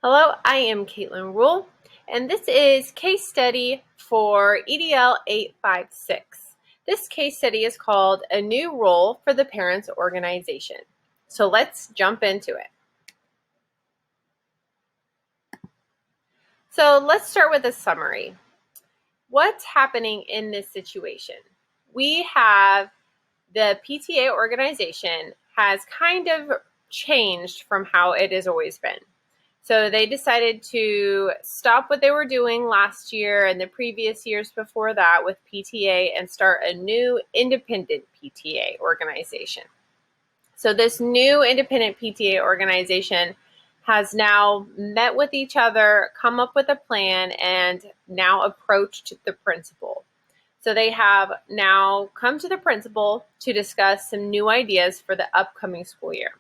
Hello, I am Caitlin Rule, and this is case study for EDL 856. This case study is called A New Role for the Parents Organization. So let's jump into it. So let's start with a summary. What's happening in this situation? We have the PTA organization has kind of changed from how it has always been. So they decided to stop what they were doing last year and the previous years before that with PTA and start a new independent PTA organization. So this new independent PTA organization has now met with each other, come up with a plan, and now approached the principal. So they have now come to the principal to discuss some new ideas for the upcoming school year.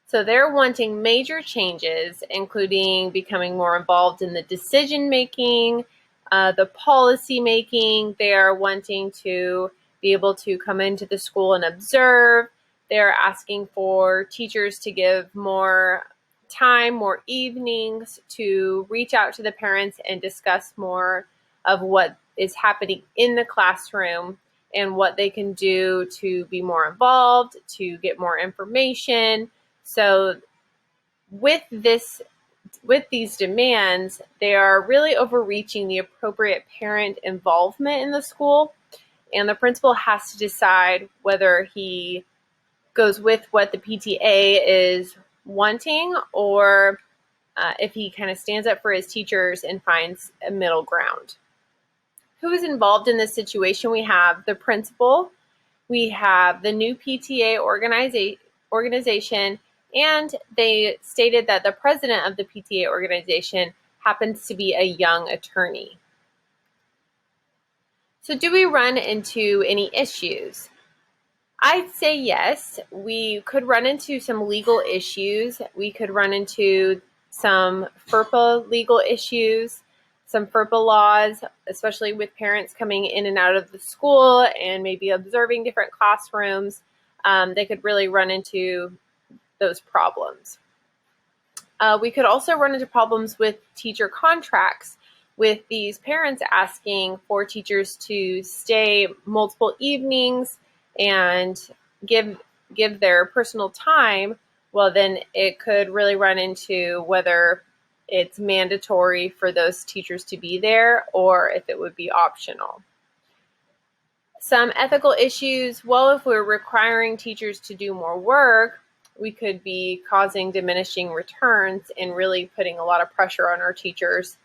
So they're wanting major changes, including becoming more involved in the decision making, the policy making. They are wanting to be able to come into the school and observe. They're asking for teachers to give more time, more evenings to reach out to the parents and discuss more of what is happening in the classroom and what they can do to be more involved, to get more information. So with these demands, they are really overreaching the appropriate parent involvement in the school, and the principal has to decide whether he goes with what the PTA is wanting or if he kind of stands up for his teachers and finds a middle ground. Who is involved in this situation? We have the principal, we have the new PTA organization, and they stated that the president of the PTA organization happens to be a young attorney. So do we run into any issues? I'd say yes. We could run into some legal issues. We could run into some FERPA legal issues, some FERPA laws, especially with parents coming in and out of the school and maybe observing different classrooms. They could really run into those problems. We could also run into problems with teacher contracts, with these parents asking for teachers to stay multiple evenings and give their personal time. Well, then it could really run into whether it's mandatory for those teachers to be there or if it would be optional. Some ethical issues, well, if we're requiring teachers to do more work, we could be causing diminishing returns and really putting a lot of pressure on our teachers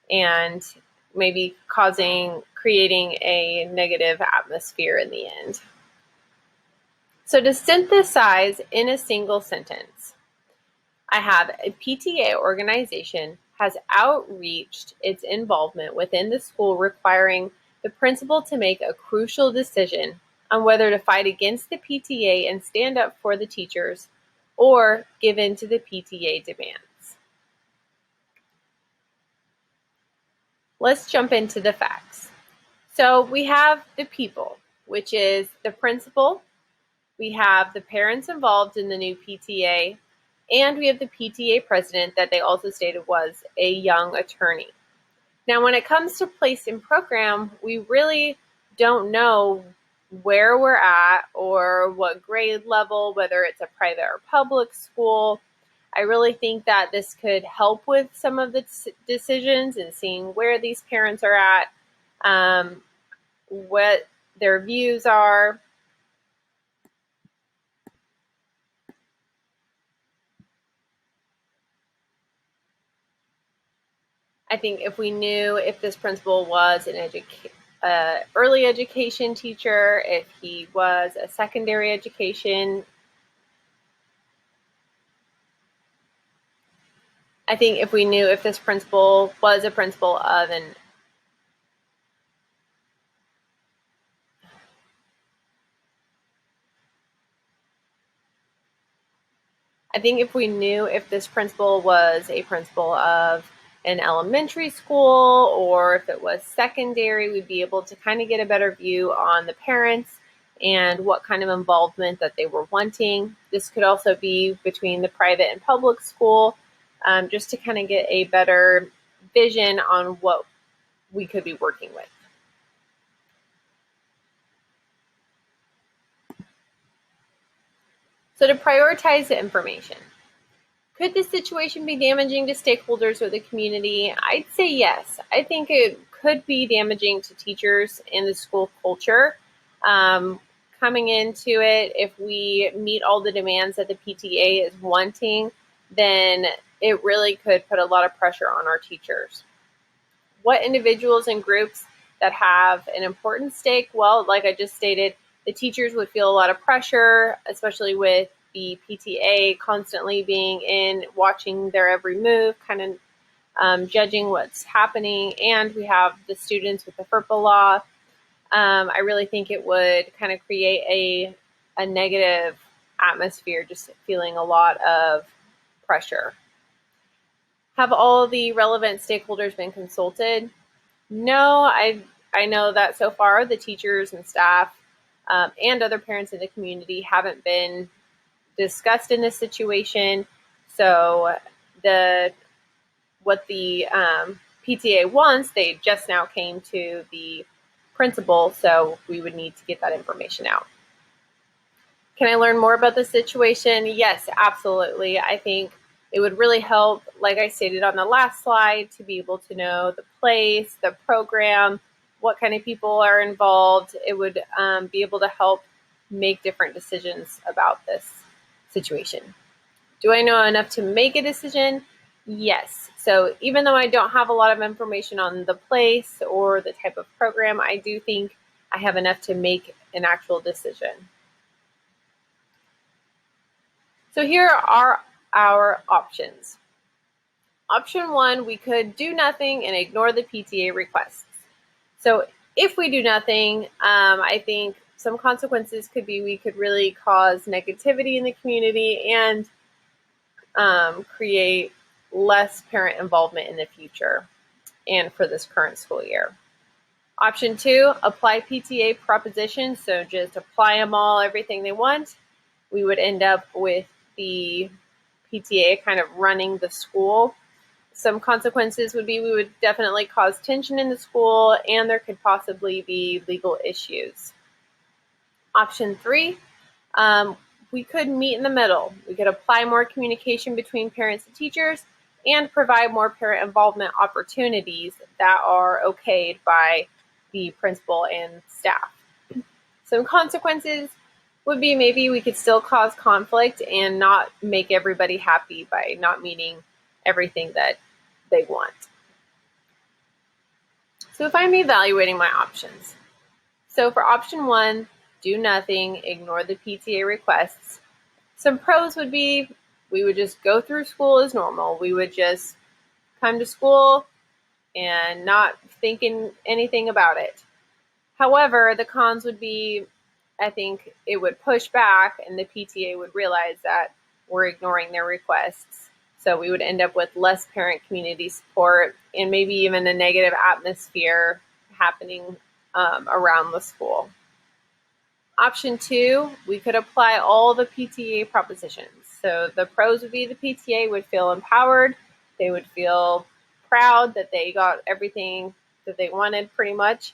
and maybe creating a negative atmosphere in the end. So to synthesize in a single sentence, I have a PTA organization has outreached its involvement within the school, requiring the principal to make a crucial decision on whether to fight against the PTA and stand up for the teachers or give in to the PTA demands. Let's jump into the facts. So we have the people, which is the principal, we have the parents involved in the new PTA, and we have the PTA president that they also stated was a young attorney. Now, when it comes to place in program, we really don't know where we're at or what grade level, whether it's a private or public school. I really think that this could help with some of the decisions and seeing where these parents are at, what their views are. I think if we knew if this principal was an early education teacher, if he was a secondary education, I think if we knew if this principal was a principal of an I think if we knew if this principal was a principal of an elementary school or if it was secondary, we'd be able to kind of get a better view on the parents and what kind of involvement that they were wanting. This could also be between the private and public school. just to kind of get a better vision on what we could be working with. So to prioritize the information. Could this situation be damaging to stakeholders or the community? I'd say yes. I think it could be damaging to teachers and the school culture. Coming into it, if we meet all the demands that the PTA is wanting, then it really could put a lot of pressure on our teachers. What individuals and groups that have an important stake? Well, like I just stated, the teachers would feel a lot of pressure, especially with the PTA constantly being in, watching their every move, kind of judging what's happening. And we have the students with the FERPA law. I really think it would kind of create a negative atmosphere, just feeling a lot of pressure. Have all the relevant stakeholders been consulted? No, I know that so far the teachers and staff and other parents in the community haven't been discussed in this situation. So what the PTA wants, they just now came to the principal, so we would need to get that information out. Can I learn more about the situation? Yes, absolutely. I think it would really help, like I stated on the last slide, to be able to know the place, the program, what kind of people are involved. It would be able to help make different decisions about this situation. Do I know enough to make a decision? Yes. So even though I don't have a lot of information on the place or the type of program, I do think I have enough to make an actual decision. So here are our options. Option 1, we could do nothing and ignore the PTA requests. So if we do nothing, I think some consequences could be we could really cause negativity in the community and create less parent involvement in the future and for this current school year. Option 2, apply PTA propositions, so just apply them all, everything they want. We would end up with the PTA kind of running the school. Some consequences would be we would definitely cause tension in the school, and there could possibly be legal issues. Option 3, we could meet in the middle. We could apply more communication between parents and teachers and provide more parent involvement opportunities that are okayed by the principal and staff. Some consequences would be maybe we could still cause conflict and not make everybody happy by not meeting everything that they want. So if I'm evaluating my options, so for option 1, do nothing, ignore the PTA requests. Some pros would be we would just go through school as normal. We would just come to school and not thinking anything about it. However, the cons would be I think it would push back and the PTA would realize that we're ignoring their requests. So we would end up with less parent community support and maybe even a negative atmosphere happening around the school. Option 2, we could apply all the PTA propositions. So the pros would be the PTA would feel empowered. They would feel proud that they got everything that they wanted pretty much.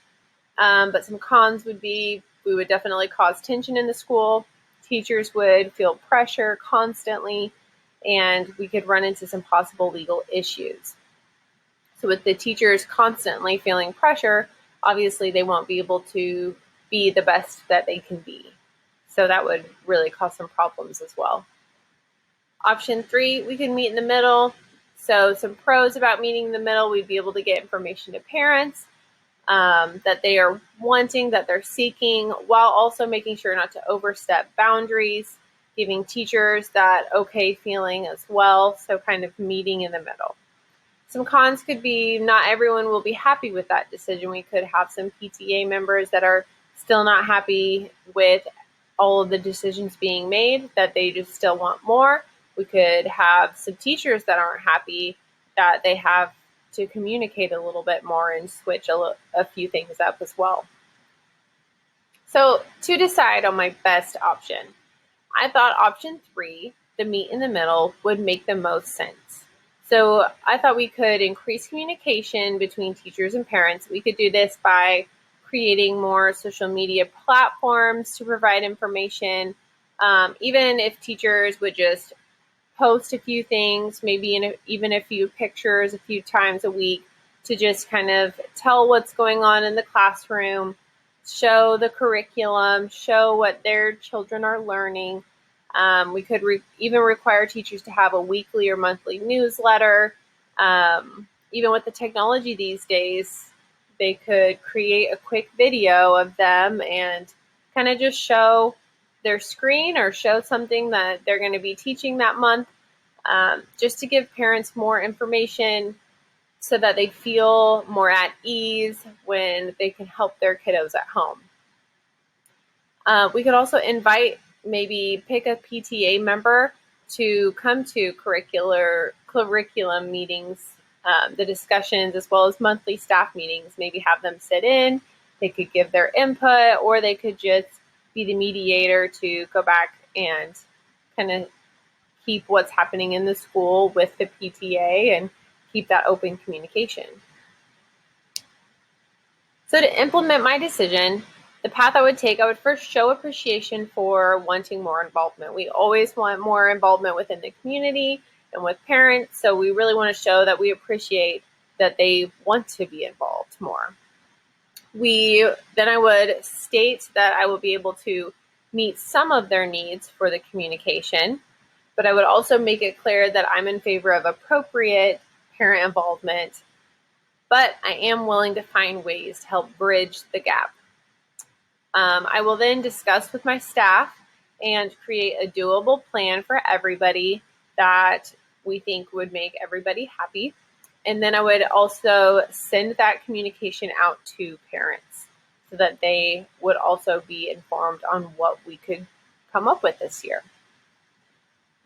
But some cons would be we would definitely cause tension in the school. Teachers would feel pressure constantly, and we could run into some possible legal issues. So with the teachers constantly feeling pressure, obviously they won't be able to be the best that they can be. So that would really cause some problems as well. Option 3, we can meet in the middle. So some pros about meeting in the middle, we'd be able to get information to parents that they are wanting, that they're seeking, while also making sure not to overstep boundaries, giving teachers that okay feeling as well, so kind of meeting in the middle. Some cons could be not everyone will be happy with that decision. We could have some PTA members that are still not happy with all of the decisions being made, that they just still want more. We could have some teachers that aren't happy that they have to communicate a little bit more and switch a few things up as well. So to decide on my best option, I thought option 3, the meet in the middle, would make the most sense. So I thought we could increase communication between teachers and parents. We could do this by creating more social media platforms to provide information. Even if teachers would just post a few things, maybe even a few pictures a few times a week to just kind of tell what's going on in the classroom, show the curriculum, show what their children are learning. We could even require teachers to have a weekly or monthly newsletter. Even with the technology these days, they could create a quick video of them and kind of just show their screen or show something that they're going to be teaching that month, just to give parents more information so that they feel more at ease when they can help their kiddos at home. We could also maybe pick a PTA member to come to curriculum meetings, the discussions, as well as monthly staff meetings. Maybe have them sit in, they could give their input, or they could just be the mediator to go back and kind of keep what's happening in the school with the PTA and keep that open communication. So to implement my decision, the path I would take, I would first show appreciation for wanting more involvement. We always want more involvement within the community and with parents, so we really want to show that we appreciate that they want to be involved more. Then I would state that I will be able to meet some of their needs for the communication, but I would also make it clear that I'm in favor of appropriate parent involvement, but I am willing to find ways to help bridge the gap. I will then discuss with my staff and create a doable plan for everybody that we think would make everybody happy. And then I would also send that communication out to parents so that they would also be informed on what we could come up with this year.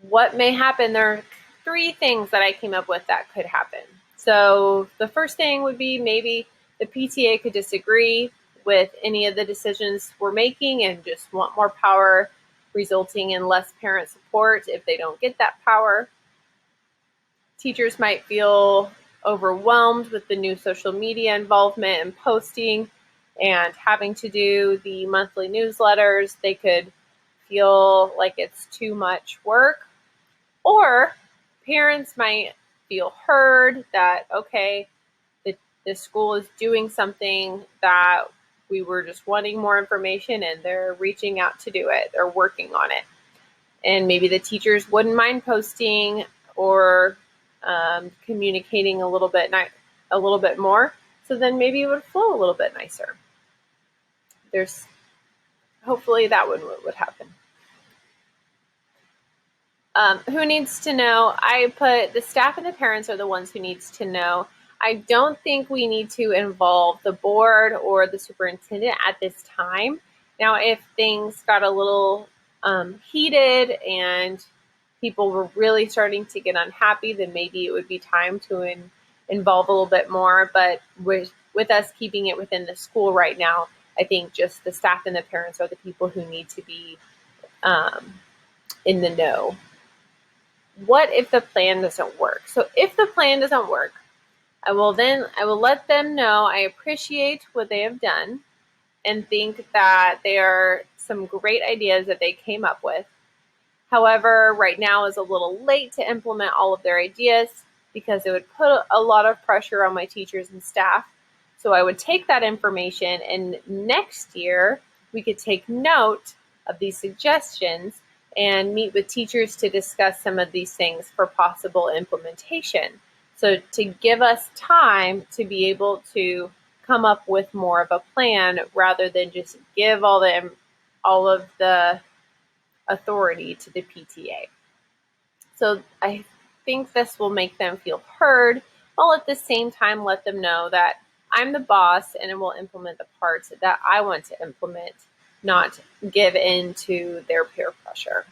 What may happen? There are 3 things that I came up with that could happen. So the first thing would be maybe the PTA could disagree with any of the decisions we're making and just want more power, resulting in less parent support if they don't get that power. Teachers might feel overwhelmed with the new social media involvement and posting and having to do the monthly newsletters. They could feel like it's too much work. Or parents might feel heard that, okay, the school is doing something that we were just wanting more information and they're reaching out to do it. They're working on it. And maybe the teachers wouldn't mind posting or communicating a little bit more. So then maybe it would flow a little bit nicer. Hopefully that would happen. Who needs to know? I put the staff and the parents are the ones who needs to know. I don't think we need to involve the board or the superintendent at this time. Now, if things got a little heated and people were really starting to get unhappy, then maybe it would be time to involve a little bit more. But with us keeping it within the school right now, I think just the staff and the parents are the people who need to be in the know. What if the plan doesn't work? So if the plan doesn't work, I will let them know I appreciate what they have done and think that they are some great ideas that they came up with. However, right now is a little late to implement all of their ideas because it would put a lot of pressure on my teachers and staff. So I would take that information and next year we could take note of these suggestions and meet with teachers to discuss some of these things for possible implementation. So to give us time to be able to come up with more of a plan rather than just give all of the authority to the PTA. So I think this will make them feel heard, while at the same time let them know that I'm the boss and will implement the parts that I want to implement, not give in to their peer pressure.